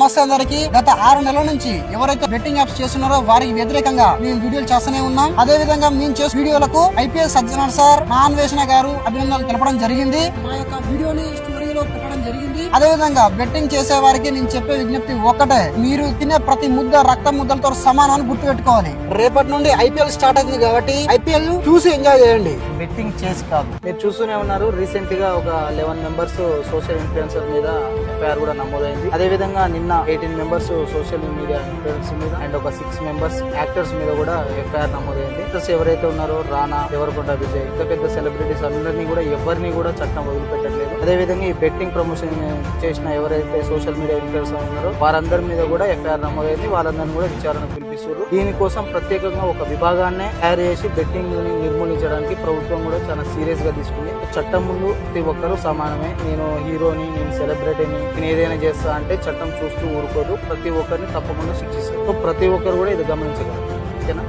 నమస్తే అందరికి. గత 6 నెలల నుంచి ఎవరైతే బెట్టింగ్ యాప్స్ చేస్తున్నారో వారికి వ్యతిరేకంగా మేము వీడియోలు చేస్తూనే ఉన్నాం. అదే విధంగా మేము చేసే వీడియోలకు ఐపీఎస్ సజ్జనార్ సార్, నాన్వేషణ గారు అభినందనలు తెలపడం జరిగింది. మా యొక్క వీడియోని స్టోరీలో పెట్టడం జరిగింది. అదే విధంగా బెట్టింగ్ చేసే వారికి నేను చెప్పే విజ్ఞప్తి ఒక్కటే, మీరు తినే ప్రతి ముద్ద రక్త ముద్దలతో సమానం అని గుర్తు పెట్టుకోవాలి. రేపటి నుండి ఐపీఎల్ స్టార్ట్ అయింది కాబట్టి ఐపీఎల్ చూసి ఎంజాయ్ చేయండి, బెట్టింగ్ చేసి కాదు. మీరు చూస్తూనే ఉన్నారు, రీసెంట్ గా ఒక 11 మెంబర్స్ సోషల్ ఇన్ఫ్లుయెన్సర్ మీద ఎఫ్ఐఆర్ కూడా నమోదైంది. అదే విధంగా నిన్న 18 మెంబర్స్ సోషల్ మీడియా ఇన్ఫ్లుయెన్స్ మీద అండ్ ఒక 6 మెంబర్స్ యాక్టర్స్ మీద కూడా ఎఫ్ఐఆర్ నమోదైంది. ఎవరైతే ఉన్నారో రానా, దేవరకొండ విజయ్, పెద్ద సెలబ్రిటీస్ అందరినీ కూడా ఎవరిని కూడా చట్టం వదిలిపెట్టట్లేదు. అదే విధంగా ఈ బెట్టింగ్ ప్రమోషన్ చేసిన ఎవరైతే సోషల్ మీడియా ఇన్ఫ్లుయెన్సర్ ఉన్నారో వారందరి మీద కూడా ఎఫ్ఐఆర్ నమోదైంది. వాళ్ళందరినీ కూడా విచారణ పిలిపిస్తున్నారు. దీనికోసం ప్రత్యేకంగా ఒక విభాగాన్ని తయారు చేసి బెట్టింగ్ ని నిర్మూలించడానికి ప్రభుత్వం కూడా చాలా సీరియస్ గా తీసుకుంది. చట్టం ముందు ప్రతి ఒక్కరూ సమానమే. నేను హీరోని, నేను సెలబ్రిటీని, నేను ఏదైనా చేస్తా అంటే చట్టం చూస్తూ ఊరుకోదు. ప్రతి ఒక్కరిని తప్పకుండా శిక్షిస్తారు. ప్రతి ఒక్కరు కూడా ఇది గమనించగలరు. ఓకేనా?